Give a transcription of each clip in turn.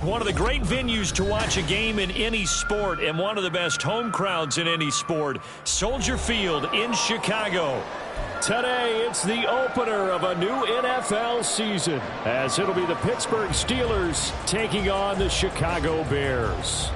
One of the great venues to watch a game in any sport and one of the best home crowds in any sport, Soldier Field in Chicago. Today, it's the opener of a new NFL season, as it'll be the Pittsburgh Steelers taking on the Chicago Bears.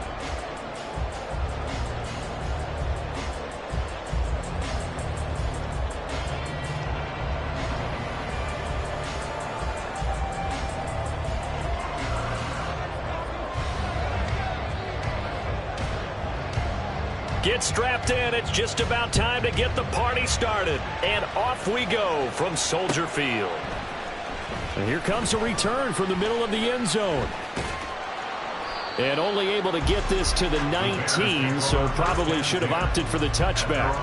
Get strapped in. It's just about time to get the party started. And off we go from Soldier Field. And here comes a return from the middle of the end zone. And only able to get this to the 19, so probably should have opted for the touchback.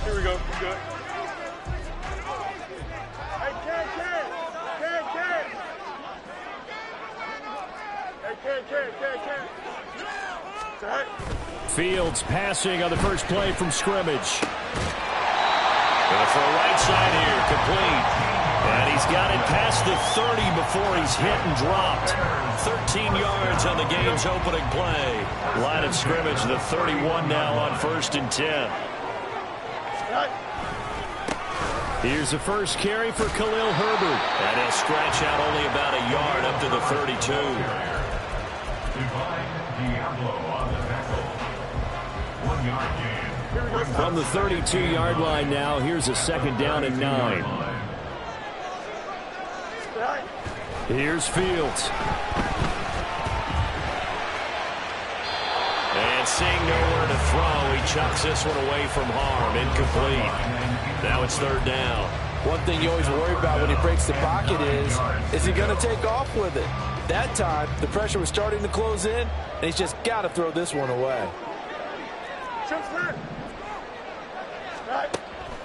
Here we go. Good. Fields passing on the first play from scrimmage. Gonna throw right side here, complete. And he's got it past the 30 before he's hit and dropped. 13 yards on the game's opening play. Line of scrimmage, the 31 now on 1st and 10. Here's the first carry for Khalil Herbert. And he'll stretch out only about a yard up to the 32. From the 32-yard line now, here's a 2nd down and 9. Here's Fields. And seeing nowhere to throw, he chucks this one away from harm. Incomplete. Now it's 3rd down. One thing you always worry about when he breaks the pocket is he going to take off with it? That time, the pressure was starting to close in, and he's just got to throw this one away.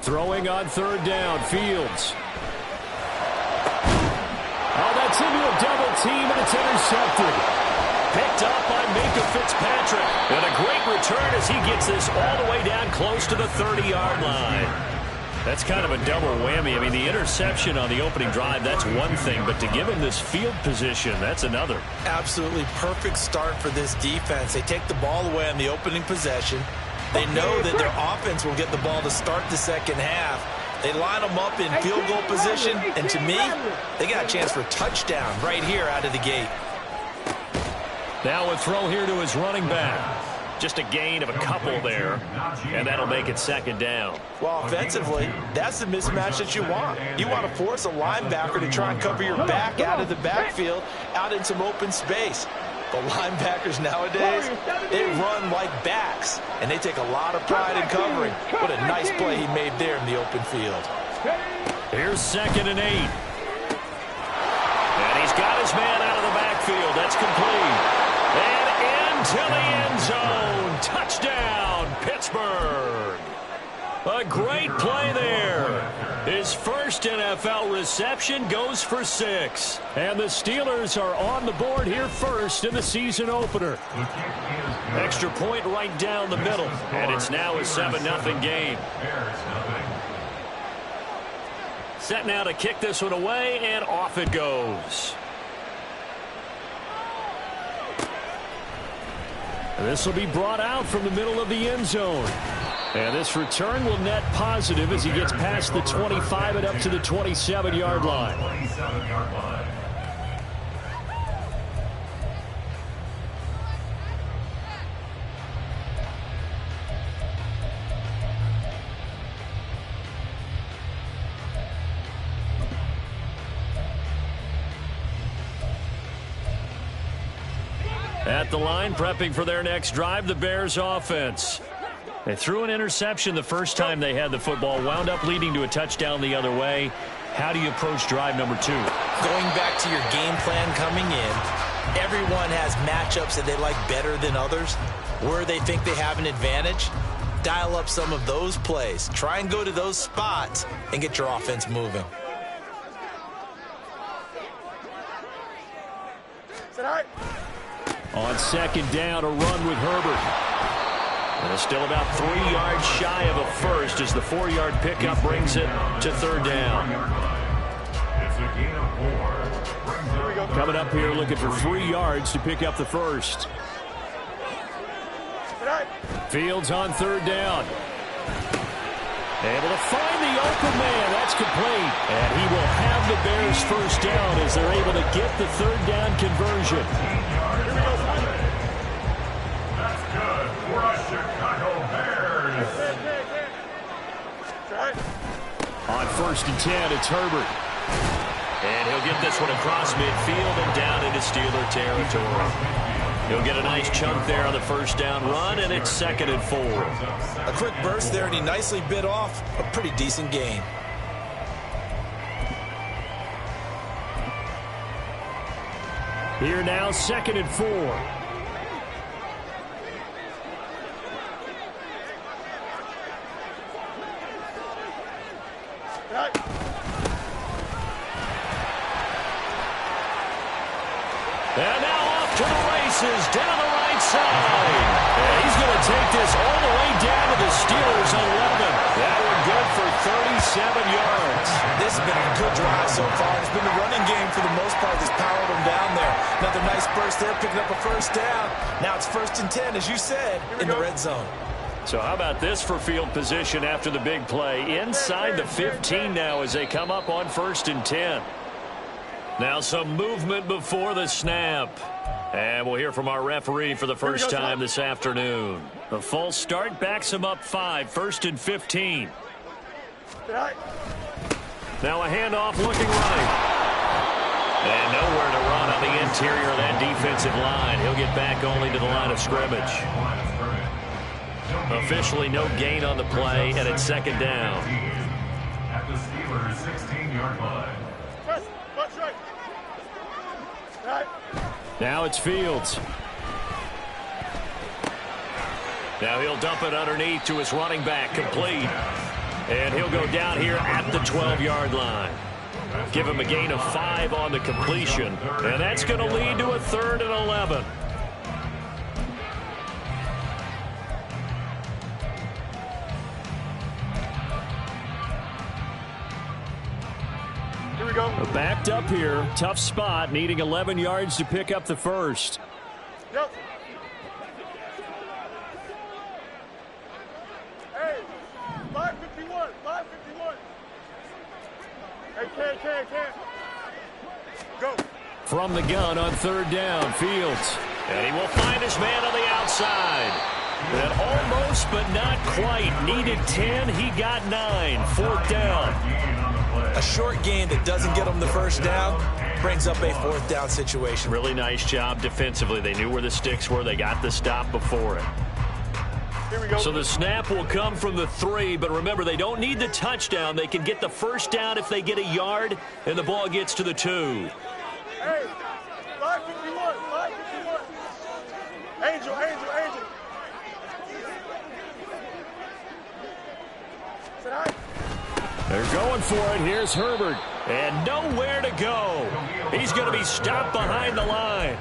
Throwing on 3rd down, Fields. Oh, that's into a double team, and it's intercepted. Picked up by Minka Fitzpatrick. And a great return as he gets this all the way down close to the 30-yard line. That's kind of a double whammy. I mean, the interception on the opening drive, that's one thing. But to give him this field position, that's another. Absolutely perfect start for this defense. They take the ball away on the opening possession. They know that their offense will get the ball to start the second half. They line them up in field goal position. And to me, they got a chance for a touchdown right here out of the gate. Now a throw here to his running back. Just a gain of a couple there, and that'll make it 2nd down. Well, offensively, that's the mismatch that you want. You want to force a linebacker to try and cover your back out of the backfield, out in some open space. But linebackers nowadays, they run like backs, and they take a lot of pride in covering. What a nice play he made there in the open field. Here's 2nd and 8. And he's got his man out of the backfield. That's complete. And into the end zone. Touchdown, Pittsburgh. A great play there. His first NFL reception goes for 6. And the Steelers are on the board here first in the season opener. Extra point right down the middle. And it's now a 7-0 game. Set now to kick this one away, and off it goes. This will be brought out from the middle of the end zone. And this return will net positive as he gets past the 25 and up to the 27-yard line. At the line, prepping for their next drive, the Bears offense. They threw an interception the first time they had the football, wound up leading to a touchdown the other way. How do you approach drive number 2? Going back to your game plan coming in, everyone has matchups that they like better than others. Where they think they have an advantage, dial up some of those plays. Try and go to those spots and get your offense moving. On second down, a run with Herbert. And it's still about 3 yards shy of a first as the 4-yard pickup brings it to third down. It's a gain of 4. Coming up here looking for 3 yards to pick up the first. Fields on third down. Able to find the open man. That's complete. And he will have the Bears first down as they're able to get the third down conversion. That's good for us Chicago Bears. On first and 10, it's Herbert. And he'll get this one across midfield and down into Steeler territory. He'll get a nice chunk there on the first down run, and it's 2nd and 4. A quick burst there, and he nicely bit off a pretty decent gain. Here now, 2nd and 4. And now off to the races down the right side. And he's going to take this all the way down to the Steelers' 11. That one good for 37 yards. This has been a good drive so far. It's been the running game for the most part that's powered them down there. Another nice burst there, picking up a first down. Now it's 1st and 10, as you said, in the red zone. So how about this for field position after the big play? Inside the 15 now as they come up on 1st and 10. Now some movement before the snap. And we'll hear from our referee for the first time this afternoon. The false start backs him up 5, 1st and 15. Now a handoff looking right. And nowhere to run on the interior of that defensive line. He'll get back only to the line of scrimmage. Officially no gain on the play, and it's 2nd down. At the Steelers' 16-yard line. Now it's Fields. Now he'll dump it underneath to his running back, complete. And he'll go down here at the 12-yard line. Give him a gain of 5 on the completion. And that's going to lead to a 3rd and 11. Backed up here. Tough spot. Needing 11 yards to pick up the first. Yep. Hey, 551. 551. Hey, can't. Go. From the gun on 3rd down, Fields. And he will find his man on the outside. And almost, but not quite. Needed 10. He got 9. 4th down. A short gain that doesn't get them the first down brings up a 4th down situation. Really nice job defensively. They knew where the sticks were. They got the stop before it. Here we go. So the snap will come from the 3, but remember, they don't need the touchdown. They can get the first down if they get a yard, and the ball gets to the 2. Hey, 551. 551. Angel. Tonight. They're going for it. Here's Herbert. And nowhere to go. He's going to be stopped behind the line.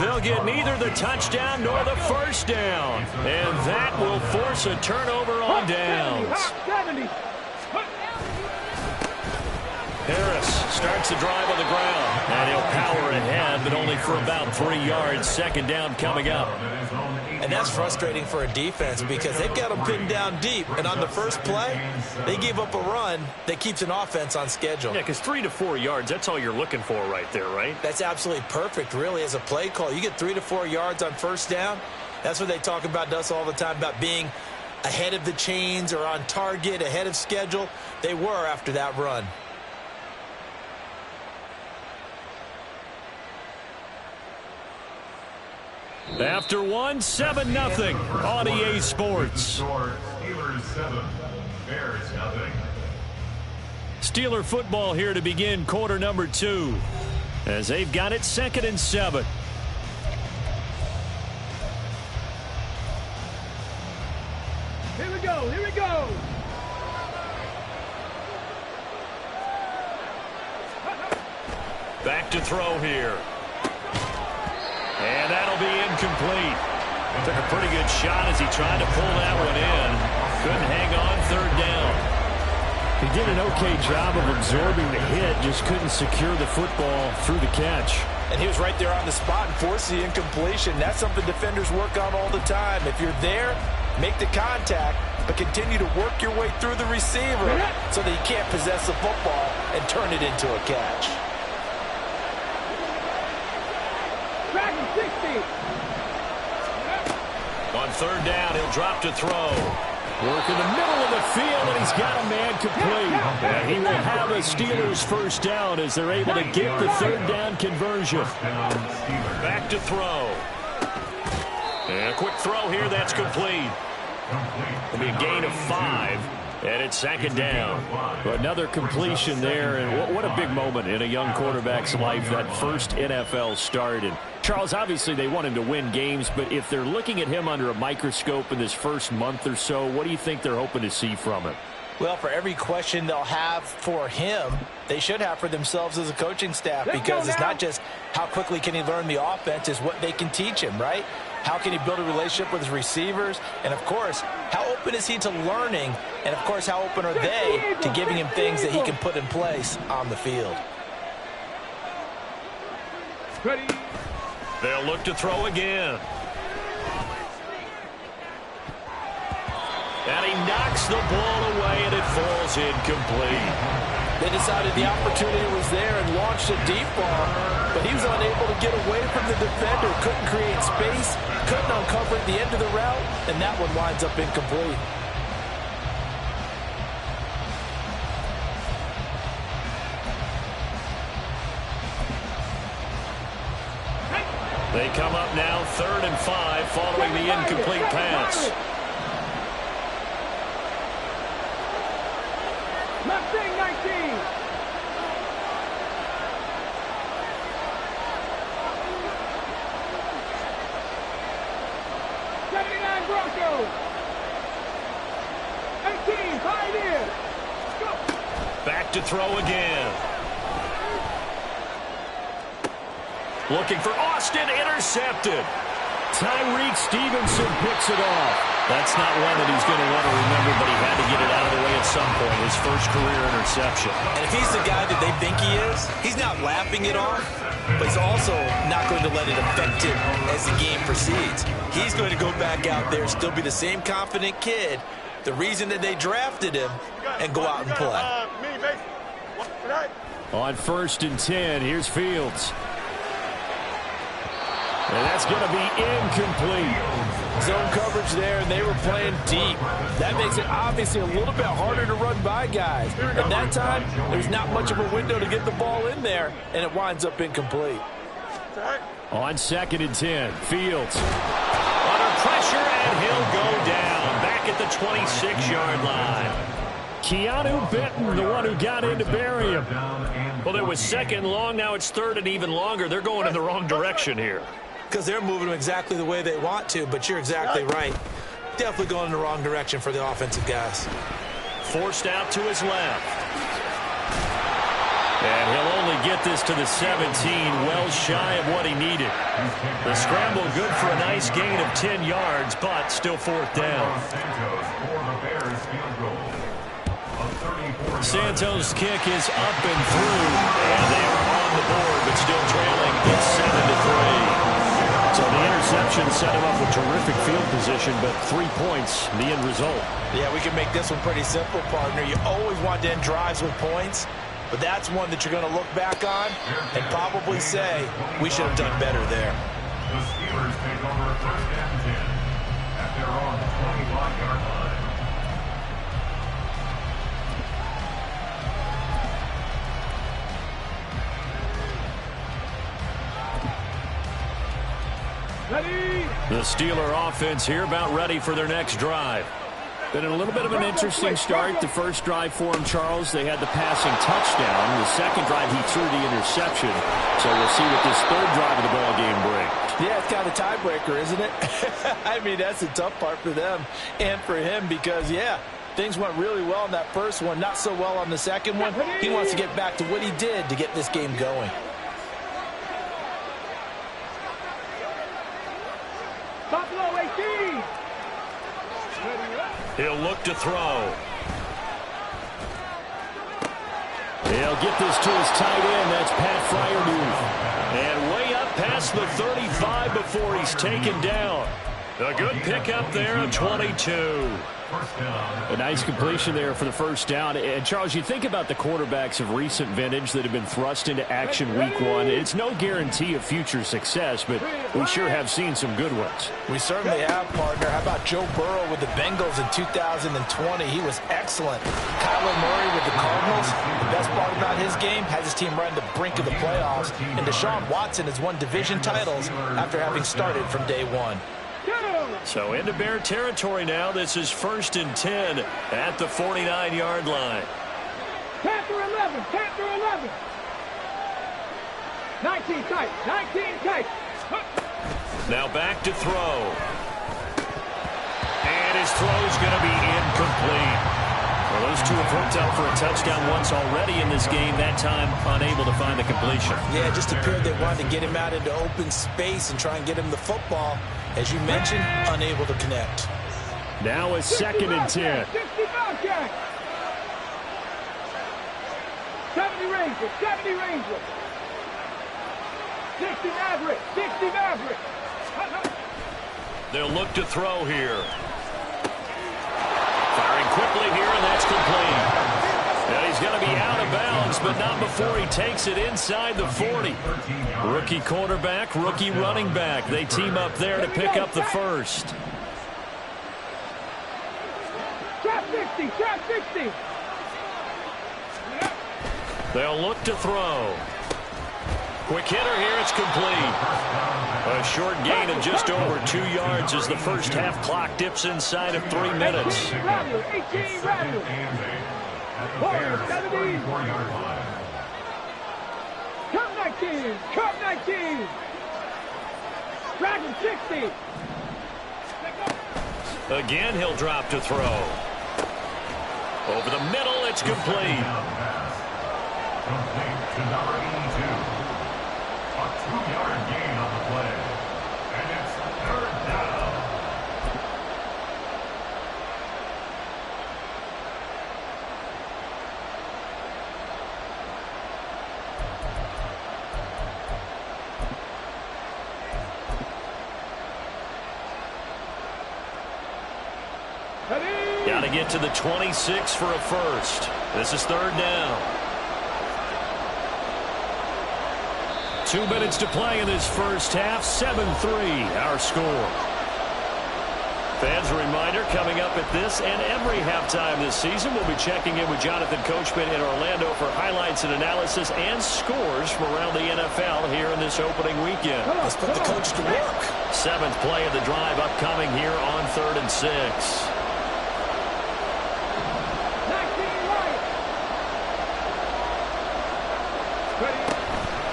They'll get neither the touchdown nor the first down. And that will force a turnover on downs. Harris starts the drive on the ground. And he'll power ahead, but only for about 3 yards. 2nd down coming up. And that's frustrating for a defense because they've got them pinned down deep. And on the first play, they gave up a run that keeps an offense on schedule. Yeah, because 3 to 4 yards, that's all you're looking for right there, right? That's absolutely perfect, really, as a play call. You get 3 to 4 yards on first down. That's what they talk about us all the time, about being ahead of the chains or on target, ahead of schedule. They were after that run. After one, 7-0 on EA Sports. Steelers 7, Bears 0. Steeler football here to begin quarter number 2. As they've got it 2nd and 7. Here we go. Back to throw here. And that'll be incomplete. Took a pretty good shot as he tried to pull that one in. Couldn't hang on third down. He did an okay job of absorbing the hit, just couldn't secure the football through the catch. And he was right there on the spot and forced the incompletion. That's something defenders work on all the time. If you're there, make the contact, but continue to work your way through the receiver so that you can't possess the football and turn it into a catch. Back in 60. On third down, he'll drop to throw. Work in the middle of the field, and he's got a man complete. And he will have a Steelers first down as they're able to get the third down conversion. Back to throw. And a quick throw here, that's complete. It'll be a gain of 5, and it's second down. Another completion there, and what a big moment in a young quarterback's life, that first NFL start. And Charles, obviously they want him to win games, but if they're looking at him under a microscope in this first month or so, what do you think they're hoping to see from him? Well, for every question they'll have for him, they should have for themselves as a coaching staff, because it's not just how quickly can he learn the offense, it's what they can teach him, right? How can he build a relationship with his receivers? And, of course, how open is he to learning? And, of course, how open are they to giving him things that he can put in place on the field? Ready. They'll look to throw again. And he knocks the ball away, and it falls incomplete. They decided the opportunity was there and launched a deep ball, but he was unable to get away from the defender, couldn't create space, couldn't uncover at the end of the route, and that one winds up incomplete. They come up now 3rd and 5 following the incomplete pass. Mustang 19. Broncos. 18, Pioneer. Go. Back to throw again. Looking for Austin, intercepted. Tyreek Stevenson picks it off. That's not one that he's going to want to remember, but he had to get it out of the way at some point. His first career interception. And if he's the guy that they think he is, he's not laughing it off, but he's also not going to let it affect him as the game proceeds. He's going to go back out there, still be the same confident kid, the reason that they drafted him, and go out and play. On 1st and 10, here's Fields. And that's going to be incomplete. Zone coverage there, and they were playing deep. That makes it obviously a little bit harder to run by guys. At that time, there's not much of a window to get the ball in there, and it winds up incomplete. On 2nd and 10, Fields. Under pressure, and he'll go down. Back at the 26-yard line. Keanu Benton, the one who got in to bury him. Well, it was 2nd long. Now it's 3rd and even longer. They're going in the wrong direction here. Because they're moving them exactly the way they want to, but you're exactly right. Definitely going in the wrong direction for the offensive guys. Forced out to his left. And he'll only get this to the 17, well shy of what he needed. The scramble good for a nice gain of 10 yards, but still 4th down. Santos' kick is up and through, and they are on the board, but still trailing. It's 7-3. So the interception set him up with terrific field position, but 3 points, the end result. Yeah, we can make this one pretty simple, partner. You always want to end drives with points, but that's one that you're going to look back on and probably say, we should have done better there. The Steelers take over 1st and 10 at their own 25-yard line. Ready. The Steeler offense here about ready for their next drive. Been a little bit of an interesting start. The first drive for him, Charles, they had the passing touchdown. The second drive, he threw the interception. So we'll see what this 3rd drive of the ball game brings. Yeah, it's kind of a tiebreaker, isn't it? I mean, that's the tough part for them and for him because, yeah, things went really well in that first one, not so well on the second one. He wants to get back to what he did to get this game going. He'll look to throw. He'll get this to his tight end. That's Pat Fryermuth. And way up past the 35 before he's taken down. A good pickup there on 22. A nice completion there for the first down. And, Charles, you think about the quarterbacks of recent vintage that have been thrust into action week one. It's no guarantee of future success, but we sure have seen some good ones. We certainly have, partner. How about Joe Burrow with the Bengals in 2020? He was excellent. Kyler Murray with the Cardinals. The best part about his game has his team right on the brink of the playoffs. And Deshaun Watson has won division titles after having started from day one. So into Bear territory now. This is 1st and 10 at the 49-yard line. Panther 11, Panther 11. 19 tight, 19 tight. Now back to throw. And his throw's going to be incomplete. Well, those two have hooked up for a touchdown once already in this game, that time unable to find the completion. Yeah, it just appeared they wanted to get him out into open space and try and get him the football. As you mentioned, unable to connect. Now a 2nd and 10. 60 Bobcat. 70 Rangers, 70 Rangers. 60 Maverick, 60 Maverick. They'll look to throw here. Firing quickly here, and that's complete. Now he's going to be out of bounds, but not before he takes it inside the 40. Rookie quarterback, rookie running back. They team up there to pick up the first. Trap 60, trap 60. They'll look to throw. Quick hitter here, it's complete. A short gain of just over 2 yards as the first half clock dips inside of 3 minutes. 18 Rattler. Warriors 70. Cup 19, Cup 19. Dragon 60. Again, he'll drop to throw. Over the middle, it's complete. Complete to number 82. A 2-yard gain on the play. And it's 3rd down. Got to get to the 26 for a first. This is 3rd down. 2 minutes to play in this first half. 7-3 our score. Fans, a reminder, coming up at this and every halftime this season, we'll be checking in with Jonathan Coachman in Orlando for highlights and analysis and scores from around the NFL here in this opening weekend. Let's put the coach to work. 7th play of the drive upcoming here on 3rd and 6.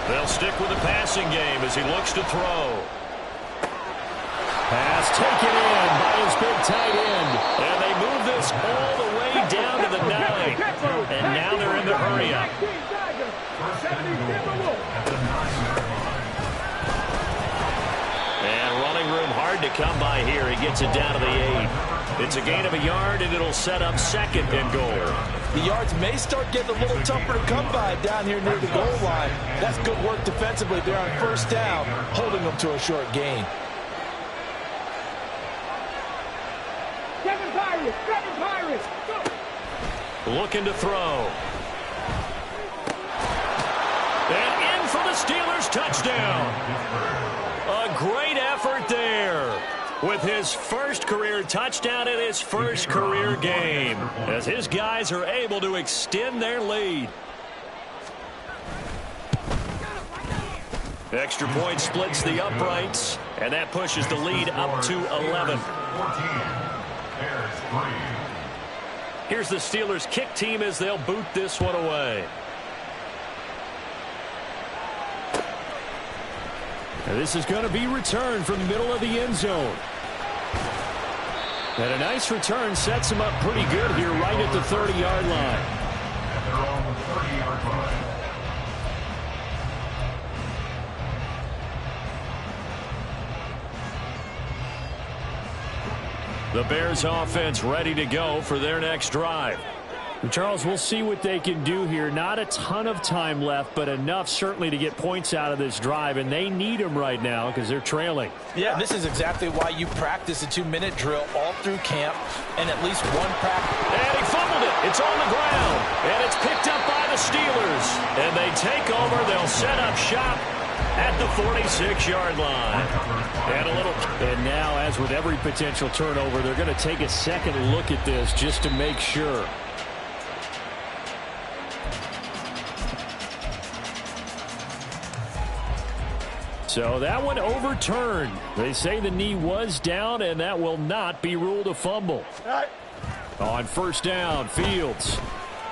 They'll stick with the passing game as he looks to throw. Pass taken in by his big tight end. And they move this all the way down to the 9. And now they're in the hurry up. And running room hard to come by here. He gets it down to the 8. It's a gain of a yard, and it'll set up 2nd and goal. The yards may start getting a little tougher to come by down here near the goal line. That's good work defensively there on 1st down, holding them to a short gain. 7 Pirates, 7 Pirates. Go. Looking to throw. And in for the Steelers touchdown. A great effort there with his first career touchdown in his first career game as his guys are able to extend their lead. Extra point splits the uprights, and that pushes the lead up to 11. 14. Bears 3. Here's the Steelers kick team as they'll boot this one away. And this is going to be returned from the middle of the end zone. And a nice return sets him up pretty good here right at the 30-yard line. At their own 30-yard line. The Bears offense ready to go for their next drive. Charles, we'll see what they can do here. Not a ton of time left, but enough certainly to get points out of this drive, and they need them right now because they're trailing. Yeah, and this is exactly why you practice a 2-minute drill all through camp and at least one practice. And he fumbled it. It's on the ground, and it's picked up by the Steelers. And they take over. They'll set up shop at the 46-yard line. And now, as with every potential turnover, they're going to take a second look at this just to make sure. So that one overturned. They say the knee was down, and that will not be ruled a fumble. On first down, Fields.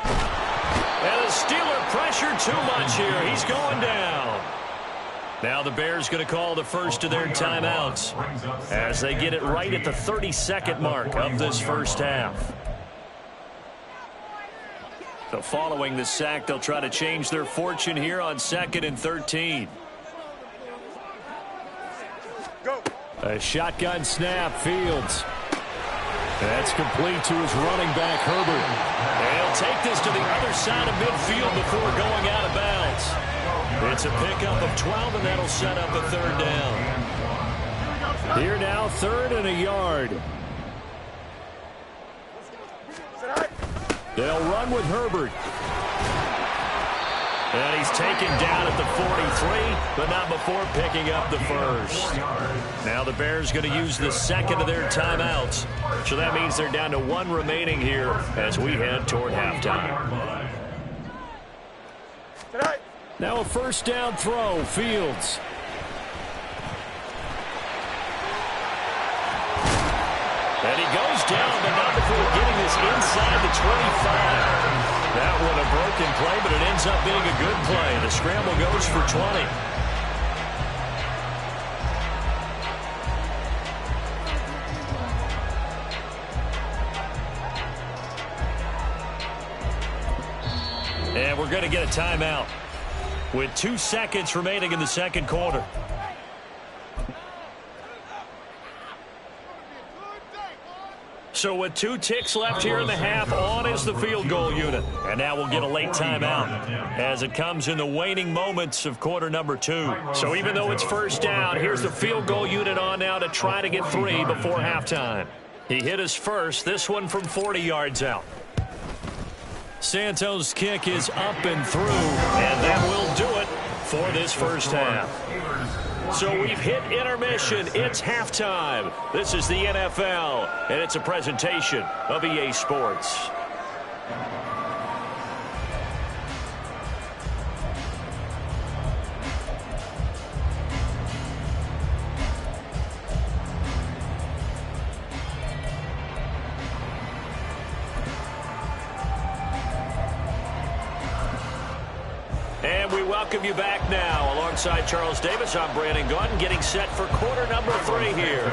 And the Steeler pressure too much here. He's going down. Now the Bears going to call the first of their timeouts as they get it right at the 32nd mark of this first half. So following the sack, they'll try to change their fortune here on 2nd and 13. A shotgun snap, Fields. That's complete to his running back, Herbert. And he'll take this to the other side of midfield before going out of bounds. It's a pickup of 12, and that'll set up a third down. Here now, 3rd and a yard. They'll run with Herbert. And he's taken down at the 43, but not before picking up the first. Now the Bears going to use the second of their timeouts. So that means they're down to 1 remaining here as we head toward halftime. Now a first down throw, Fields. And he goes down, but not before getting this inside the 25. That one a broken play, but it ends up being a good play. The scramble goes for 20. And we're going to get a timeout with 2 seconds remaining in the second quarter. So with 2 ticks left here in the half, on is the field goal unit. And now we'll get a late timeout as it comes in the waning moments of quarter number 2. So even though it's first down, here's the field goal unit on now to try to get 3 before halftime. He hit his first, this one from 40 yards out. Santos' kick is up and through, and that will do it for this first half. So we've hit intermission. It's halftime. This is the NFL, and it's a presentation of EA Sports. And we welcome you back now. Alongside Charles Davis, I'm Brandon Gaudin, getting set for quarter number 3 here.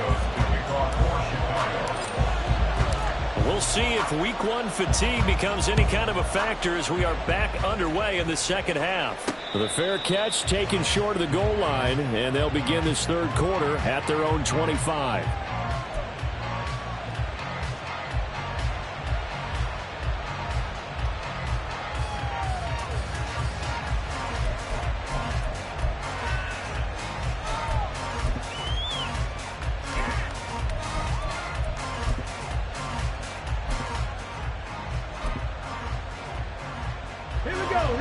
We'll see if week 1 fatigue becomes any kind of a factor as we are back underway in the second half. The fair catch taken short of the goal line, and they'll begin this third quarter at their own 25.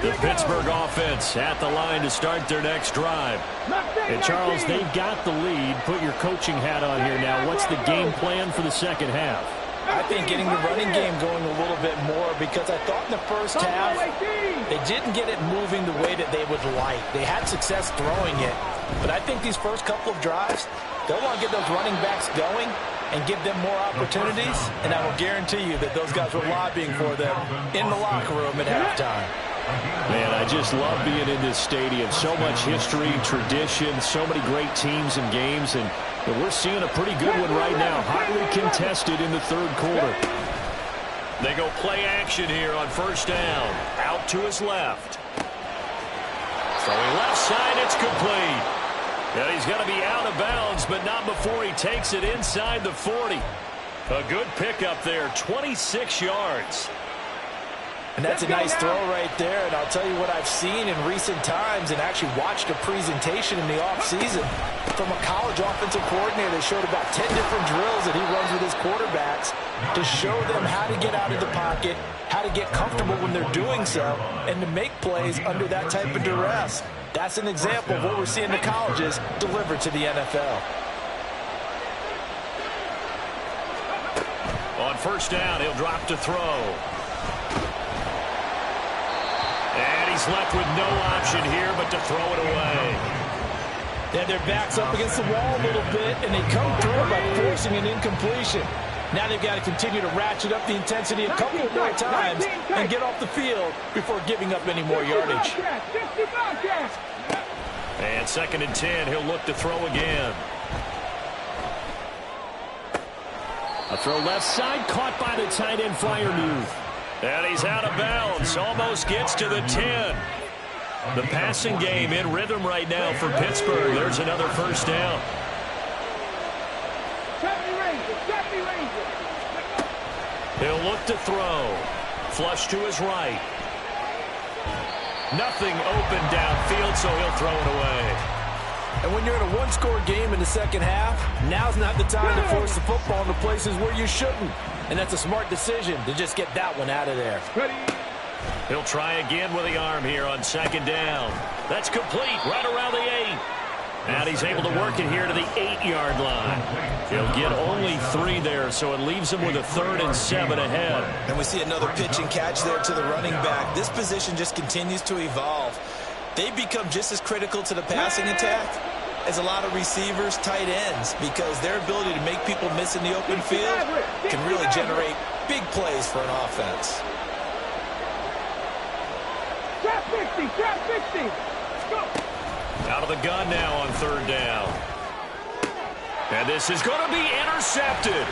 The Pittsburgh offense at the line to start their next drive. And Charles, they've got the lead. Put your coaching hat on here now. What's the game plan for the second half? I think getting the running game going a little bit more, because I thought in the first half they didn't get it moving the way that they would like. They had success throwing it, but I think these first couple of drives, they'll want to get those running backs going and give them more opportunities, and I will guarantee you that those guys were lobbying for them in the locker room at halftime. Man, I just love being in this stadium. So much history, tradition, so many great teams and games, and we're seeing a pretty good one right now. Highly contested in the third quarter. They go play action here on first down. Out to his left. Throwing left side, it's complete. And he's going to be out of bounds, but not before he takes it inside the 40. A good pickup there, 26 yards. And that's a nice throw right there. And I'll tell you what I've seen in recent times and actually watched a presentation in the offseason from a college offensive coordinator that showed about 10 different drills that he runs with his quarterbacks to show them how to get out of the pocket, how to get comfortable when they're doing so, and to make plays under that type of duress. That's an example of what we're seeing the colleges deliver to the NFL. On first down, he'll drop to throw. And he's left with no option here but to throw it away. Yeah, their back's up against the wall a little bit, and they come through by forcing an incompletion. Now they've got to continue to ratchet up the intensity a couple more times and get off the field before giving up any more yardage. And 2nd and 10, he'll look to throw again. A throw left side, caught by the tight end Freiermuth. And he's out of bounds, almost gets to the 10. The passing game in rhythm right now for Pittsburgh. There's another first down. He'll look to throw. Flush to his right. Nothing open downfield, so he'll throw it away. And when you're in a one-score game in the second half, now's not the time to force the football into places where you shouldn't. And that's a smart decision to just get that one out of there. He'll try again with the arm here on 2nd down. That's complete right around the 8. And he's able to work it here to the 8-yard line. He'll get only 3 there, so it leaves him with a 3rd and 7 ahead. And we see another pitch and catch there to the running back. This position just continues to evolve. They become just as critical to the passing attack as a lot of receivers, tight ends, because their ability to make people miss in the open field can really generate big plays for an offense. Trap 60, trap 60. Go. Out of the gun now on 3rd down. And this is going to be intercepted.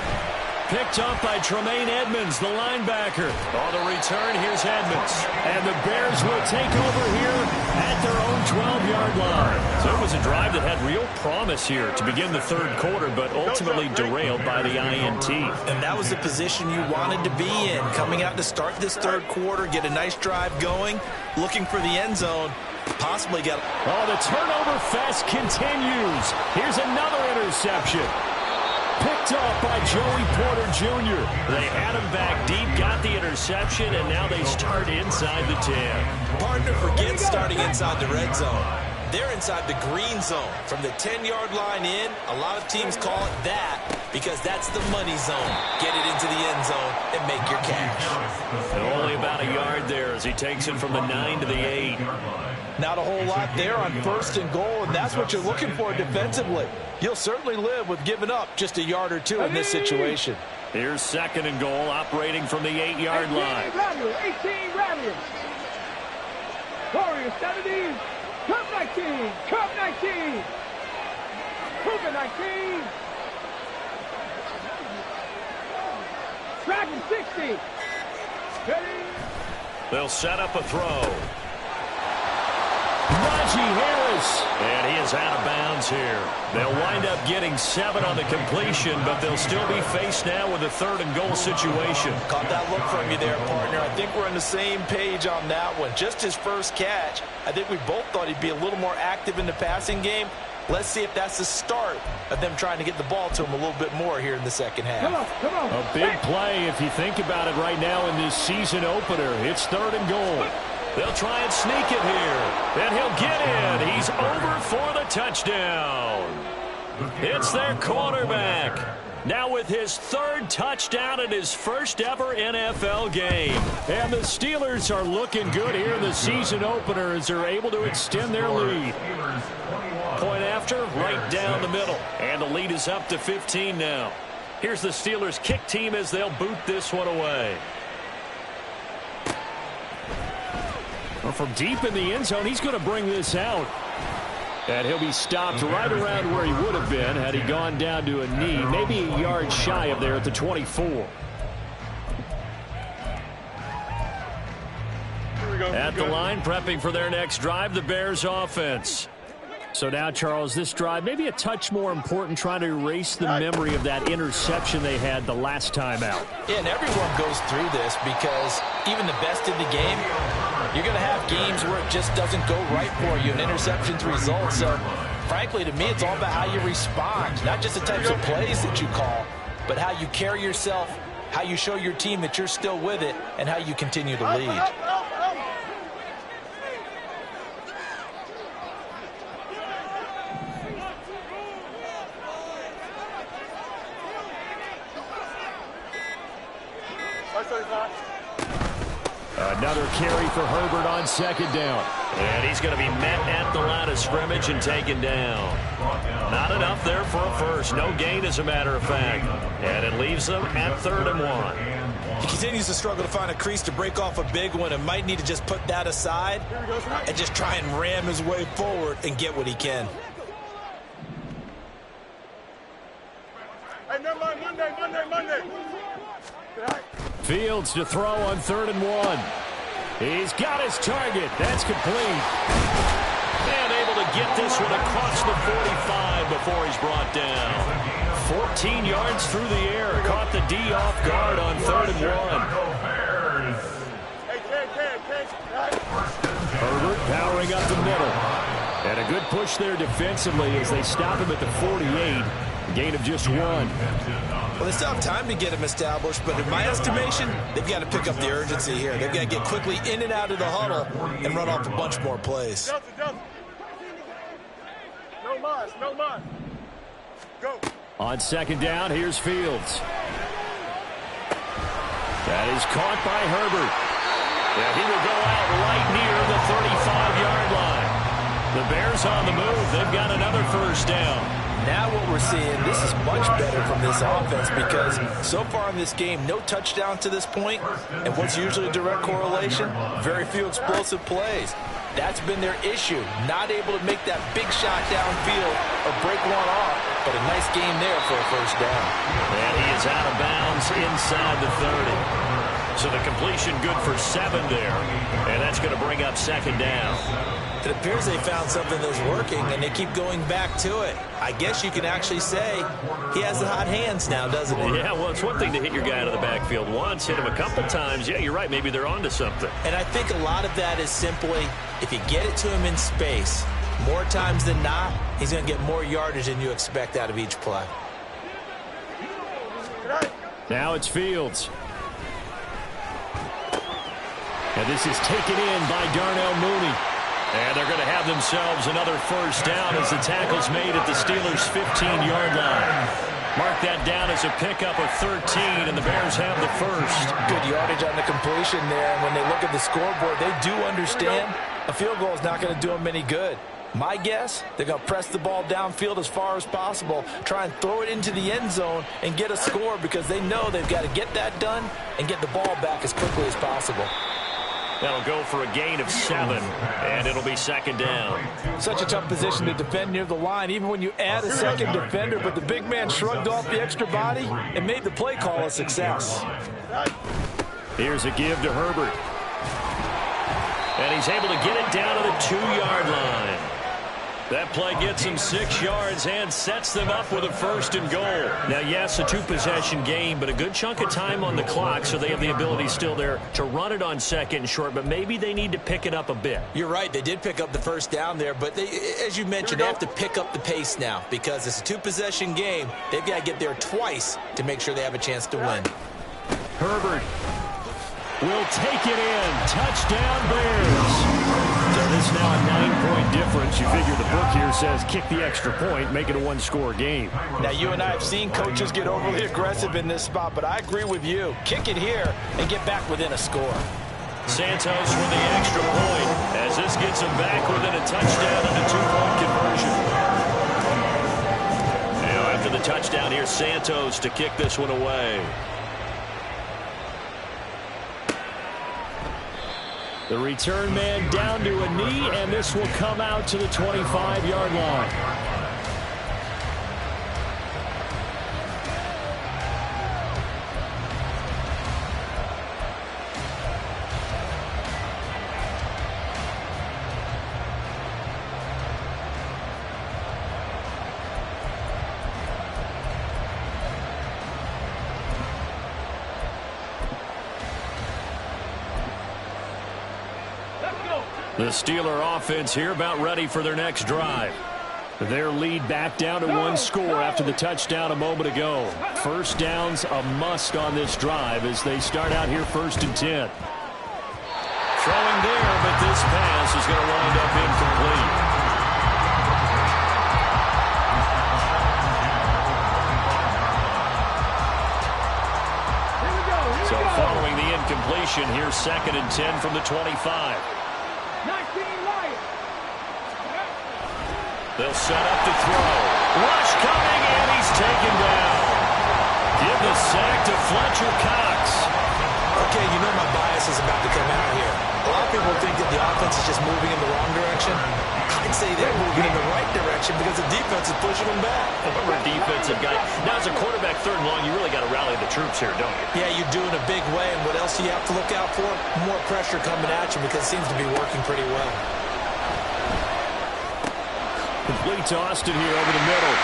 Picked up by Tremaine Edmonds, the linebacker. On the return, here's Edmonds. And the Bears will take over here at their own 12-yard line. So it was a drive that had real promise here to begin the 3rd quarter, but ultimately derailed by the INT. And that was the position you wanted to be in, coming out to start this 3rd quarter, get a nice drive going, looking for the end zone, possibly get... Oh, the turnover fest continues. Here's another interception. Picked up by Joey Porter Jr. They had him back deep, got the interception, and now they start inside the 10. Partner forgets starting inside the red zone. They're inside the green zone. From the 10-yard line in, a lot of teams call it that because that's the money zone. Get it into the end zone and make your cash. And only about a yard there as he takes it from the 9 to the 8. Not a whole lot there on 1st and goal, and that's what you're looking for defensively. You'll certainly live with giving up just a yard or two in this situation. Here's 2nd and goal, operating from the 8-yard line. 18 Rattlers. Warriors 70. Cup 19. Cup 19. Cougar 19. Dragon 60. Ready. They'll set up a throw. Najee Harris. And he is out of bounds here. They'll wind up getting 7 on the completion, but they'll still be faced now with a 3rd and goal situation. Caught that look from you there, partner. I think we're on the same page on that one. Just his first catch, I think we both thought he'd be a little more active in the passing game. Let's see if that's the start of them trying to get the ball to him a little bit more here in the second half. Come on. A big play if you think about it right now in this season opener. It's 3rd and goal. They'll try and sneak it here. And he'll get in. He's over for the touchdown. It's their quarterback. Now with his 3rd touchdown in his first ever NFL game. And the Steelers are looking good here in the season opener as they're able to extend their lead. Point after, right down the middle. And the lead is up to 15 now. Here's the Steelers kick team as they'll boot this one away. Well, from deep in the end zone, he's going to bring this out. And he'll be stopped right around where he would have been had he gone down to a knee, maybe a yard shy of there at the 24. At the line, prepping for their next drive, the Bears offense. So now, Charles, this drive, maybe a touch more important, trying to erase the memory of that interception they had the last time out. Yeah, and everyone goes through this because even the best in the game, you're going to have games where it just doesn't go right for you, and interceptions result. So, frankly, to me, it's all about how you respond, not just the types of plays that you call, but how you carry yourself, how you show your team that you're still with it, and how you continue to lead. Another carry for Herbert on second down. And he's going to be met at the line of scrimmage and taken down. Not enough there for a first. No gain, as a matter of fact. And it leaves them at 3rd and 1. He continues to struggle to find a crease to break off a big one and might need to just put that aside and just try and ram his way forward and get what he can. Hey, never mind. Monday. Fields to throw on 3rd and 1. He's got his target. That's complete. And able to get this one across the 45 before he's brought down. 14 yards through the air. Caught the D off guard on 3rd and 1. Herbert powering up the middle. And a good push there defensively as they stop him at the 48. Gain of just 1. Well, they still have time to get him established, but in my estimation, they've got to pick up the urgency here. They've got to get quickly in and out of the huddle and run off a bunch more plays. No mas. Go. On second down, here's Fields. That is caught by Herbert. Yeah, he will go out right near the 35-yard line. The Bears on the move. They've got another first down. Now what we're seeing, this is much better from this offense because so far in this game, no touchdown to this point, and what's usually a direct correlation? Very few explosive plays. That's been their issue, not able to make that big shot downfield or break one off, but a nice game there for a first down. And he is out of bounds inside the 30. So the completion good for 7 there, and that's going to bring up second down. It appears they found something that's working, and they keep going back to it. I guess you can actually say he has the hot hands now, doesn't he? Yeah, well, it's one thing to hit your guy out of the backfield once, hit him a couple times. Yeah, you're right. Maybe they're onto something. And I think a lot of that is simply if you get it to him in space, more times than not, he's going to get more yardage than you expect out of each play. Now it's Fields. And this is taken in by Darnell Mooney. And they're going to have themselves another first down as the tackle's made at the Steelers' 15-yard line. Mark that down as a pickup of 13, and the Bears have the first. Good yardage on the completion there, and when they look at the scoreboard, they do understand a field goal is not going to do them any good. My guess, they're going to press the ball downfield as far as possible, try and throw it into the end zone and get a score because they know they've got to get that done and get the ball back as quickly as possible. That'll go for a gain of 7, and it'll be second down. Such a tough position to defend near the line, even when you add a second defender, but the big man shrugged off the extra body and made the play call a success. Here's a give to Herbert. And he's able to get it down to the 2-yard line. That play gets him 6 yards and sets them up with a first and goal. Now, yes, a 2-possession game, but a good chunk of time on the clock, so they have the ability still there to run it on second and short, but maybe they need to pick it up a bit. You're right. They did pick up the first down there, but as you mentioned, they have to pick up the pace now because it's a 2-possession game. They've got to get there twice to make sure they have a chance to win. Herbert will take it in. Touchdown, Bears. So this now a 9-point difference. You figure the book here says kick the extra point, make it a 1-score game. Now, you and I have seen coaches get overly aggressive in this spot, but I agree with you. Kick it here and get back within a score. Santos with the extra point as this gets him back within a touchdown and a 2-point conversion. Now, after the touchdown here, Santos to kick this one away. The return man down to a knee, and this will come out to the 25-yard line. The Steeler offense here about ready for their next drive. Their lead back down to one score after the touchdown a moment ago. First down's a must on this drive as they start out here 1st and 10. Throwing there, but this pass is going to wind up incomplete. So following the incompletion, here's 2nd and 10 from the 25. They'll set up to throw. Rush coming, and he's taken down. Give the sack to Fletcher Cox. Okay, you know my bias is about to come out here. A lot of people think that the offense is just moving in the wrong direction. I'd say they're moving in the right direction because the defense is pushing them back. Former defensive guy. Now, as a quarterback, 3rd and long, you really got to rally the troops here, don't you? Yeah, you do in a big way. And what else do you have to look out for? More pressure coming at you because it seems to be working pretty well. Complete to Austin here over the middle.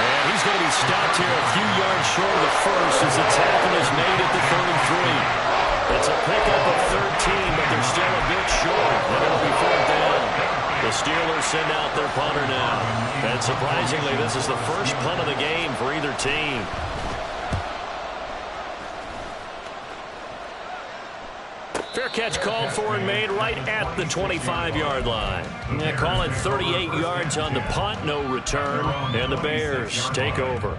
And he's going to be stopped here a few yards short of the first as the tackle is made at the 33. It's a pickup of 13, but they're still a bit short. And it'll be 4th down. The Steelers send out their punter now. And surprisingly, this is the first punt of the game for either team. Fair catch called for and made right at the 25-yard line. Yeah, call it 38 yards on the punt, no return, and the Bears take over.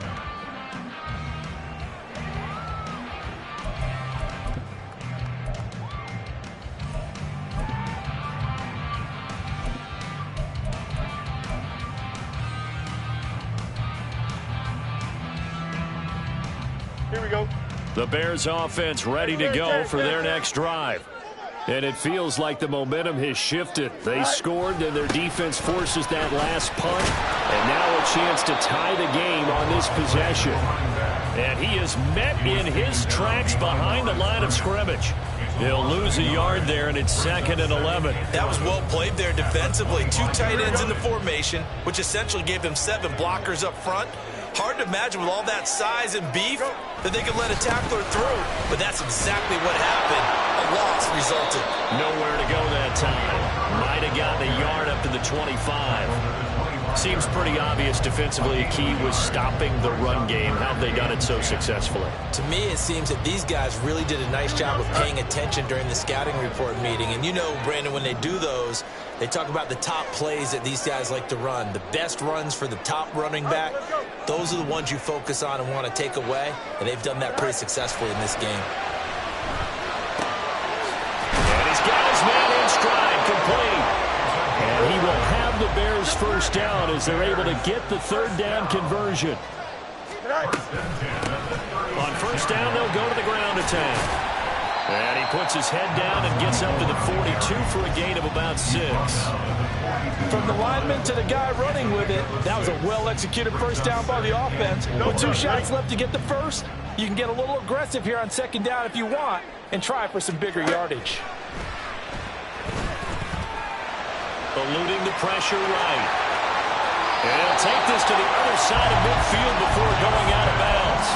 Here we go. The Bears offense ready to go for their next drive. And it feels like the momentum has shifted. They scored, then their defense forces that last punt. And now a chance to tie the game on this possession. And he is met in his tracks behind the line of scrimmage. He'll lose a yard there, and it's 2nd and 11. That was well played there defensively. 2 tight ends in the formation, which essentially gave them 7 blockers up front. Hard to imagine with all that size and beef that they could let a tackler through. But that's exactly what happened. A loss resulted. Nowhere to go that time. Might have gotten a yard up to the 25. Seems pretty obvious defensively a key was stopping the run game. How have they done it so successfully? To me, it seems that these guys really did a nice job of paying attention during the scouting report meeting. And you know, Brandon, when they do those, they talk about the top plays that these guys like to run. The best runs for the top running back, those are the ones you focus on and want to take away. And they've done that pretty successfully in this game. And he's got his man in stride, complete. And he will have the Bears first down as they're able to get the 3rd down conversion. On first down, they'll go to the ground attack. And he puts his head down and gets up to the 42 for a gain of about 6. From the lineman to the guy running with it, that was a well-executed first down by the offense. With 2 shots left to get the first, you can get a little aggressive here on 2nd down if you want and try for some bigger yardage. Eluding the pressure right. And he'll take this to the other side of midfield before going out of bounds.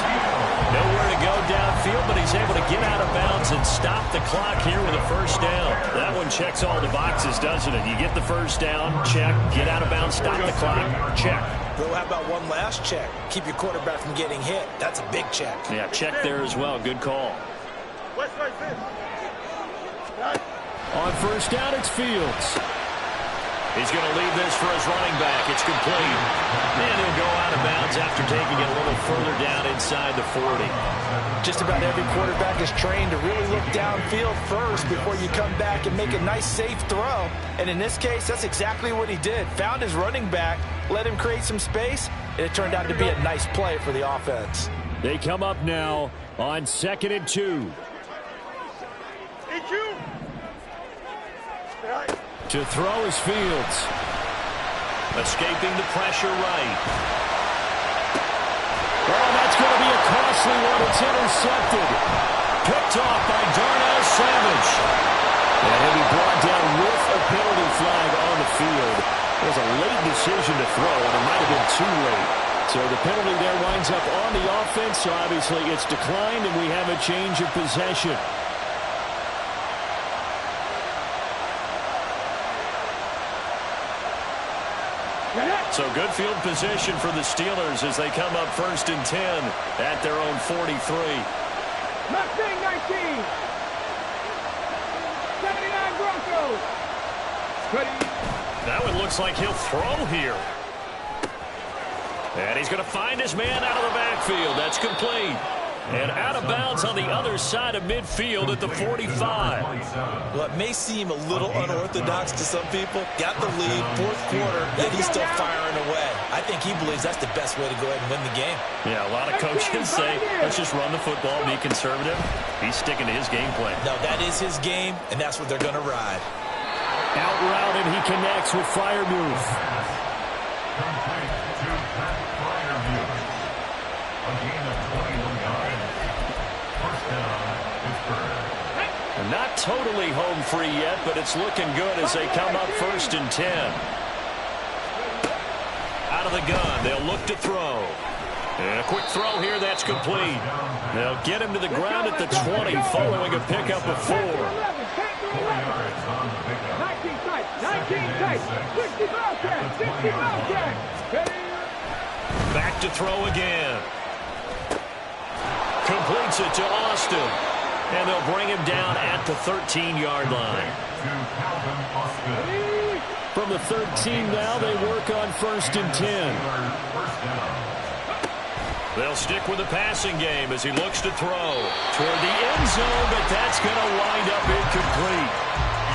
Nowhere to go downfield, but he's able to get out of bounds and stop the clock here with a first down. That one checks all the boxes, doesn't it? You get the first down, check. Get out of bounds, stop the clock, check. Well, how about one last check? Keep your quarterback from getting hit. That's a big check. Yeah, check there as well. Good call. On first down, it's Fields. He's going to leave this for his running back. It's complete. And he'll go out of bounds after taking it a little further down inside the 40. Just about every quarterback is trained to really look downfield first before you come back and make a nice, safe throw. And in this case, that's exactly what he did. Found his running back, let him create some space, and it turned out to be a nice play for the offense. They come up now on 2nd and 2. To throw is Fields. Escaping the pressure right. Oh, that's going to be a costly one. It's intercepted. Picked off by Darnell Savage. And he'll be brought down with a penalty flag on the field. It was a late decision to throw, and it might have been too late. So the penalty there winds up on the offense, so obviously it's declined, and we have a change of possession. So good field position for the Steelers as they come up 1st and 10 at their own 43. Mustang 19. 79 Broncos. Ready. Now it looks like he'll throw here. And he's going to find his man out of the backfield. That's complete. And out of bounds on the other side of midfield at the 45. Well, it may seem a little unorthodox to some people. Got the lead, 4th quarter, yet he's still firing away. I think he believes that's the best way to go ahead and win the game. Yeah, a lot of coaches say, let's just run the football, be conservative. He's sticking to his game plan. No, that is his game, and that's what they're going to ride. Out route, and he connects with Freiermuth. Not totally home free yet, but it's looking good as they come up 1st and 10. Out of the gun, they'll look to throw. And a quick throw here, that's complete. They'll get him to the ground at the 20, following a pickup of 4. 19 tight, 19 tight, 60 Bobcat, 60 Bobcat. Back to throw again. Completes it to Austin. And they'll bring him down at the 13-yard line. From the 13 now, they work on 1st and 10. They'll stick with the passing game as he looks to throw toward the end zone, but that's going to wind up incomplete.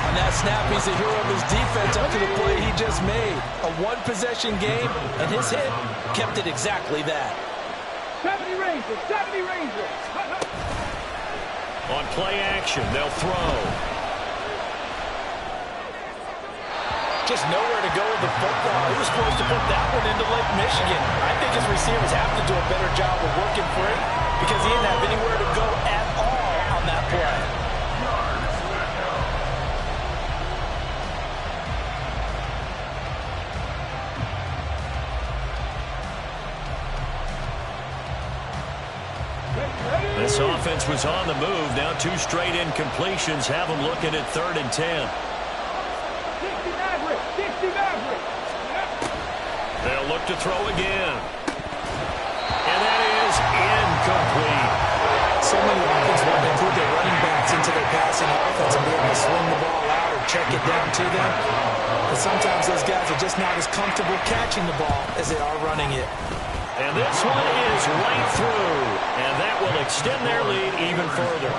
On that snap, he's a hero of his defense up to the play he just made. A one-possession game, and his hit kept it exactly that. 70 Rangers, 70 Rangers. On play action, they'll throw. Just nowhere to go with the football. He was supposed to put that one into Lake Michigan. I think his receivers have to do a better job of working free because he didn't have anywhere to go at all on that play. This offense was on the move. Now 2 straight incompletions have them looking at 3rd and 10. 60 Maverick, 60 Maverick. They'll look to throw again. And that is incomplete. So many offenses want to include their running backs into their passing offense and be able to swing the ball out or check it down to them. But sometimes those guys are just not as comfortable catching the ball as they are running it. And this one is right through. And that will extend their lead even further.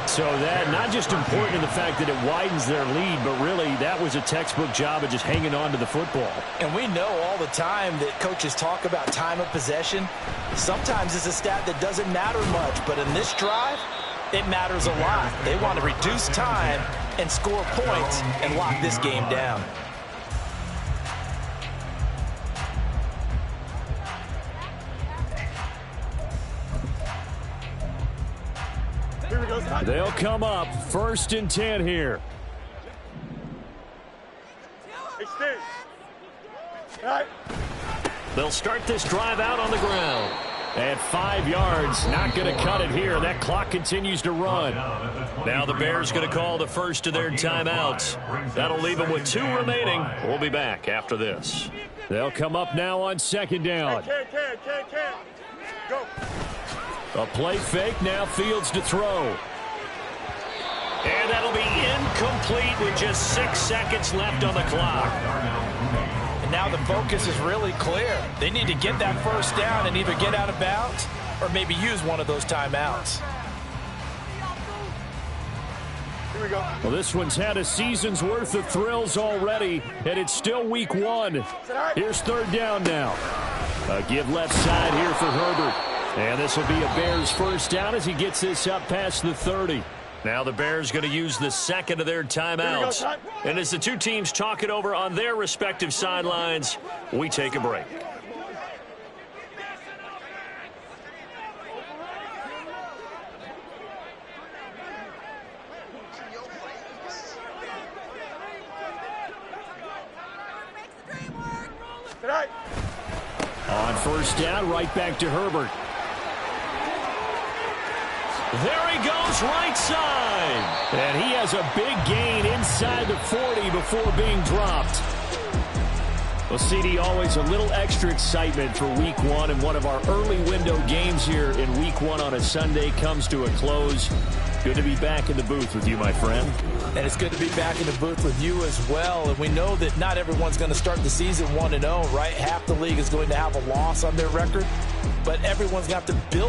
So that not just important in the fact that it widens their lead, but really that was a textbook job of just hanging on to the football. And we know all the time that coaches talk about time of possession. Sometimes it's a stat that doesn't matter much, but in this drive, it matters a lot. They want to reduce time and score points and lock this game down. They'll come up 1st and 10 here. They'll start this drive out on the ground. At 5 yards, not going to cut it here. That clock continues to run. Now the Bears going to call the first of their timeouts. That'll leave them with 2 remaining. We'll be back after this. They'll come up now on 2nd down. Go. A play fake, now Fields to throw. And that'll be incomplete with just 6 seconds left on the clock. And now the focus is really clear. They need to get that first down and either get out of bounds or maybe use one of those timeouts. Here we go. Well, this one's had a season's worth of thrills already, and it's still week 1. Here's 3rd down now. A give left side here for Herbert. And this will be a Bears first down as he gets this up past the 30. Now the Bears going to use the second of their timeouts. And as the 2 teams talk it over on their respective sidelines, we take a break. On 1st down, right back to Herbert. There he goes, right side. And he has a big gain inside the 40 before being dropped. Well, CD, always a little extra excitement for Week 1, and one of our early window games here in Week 1 on a Sunday comes to a close. Good to be back in the booth with you, my friend. And it's good to be back in the booth with you as well. And we know that not everyone's going to start the season 1-0, right? Half the league is going to have a loss on their record, but everyone's going to have to build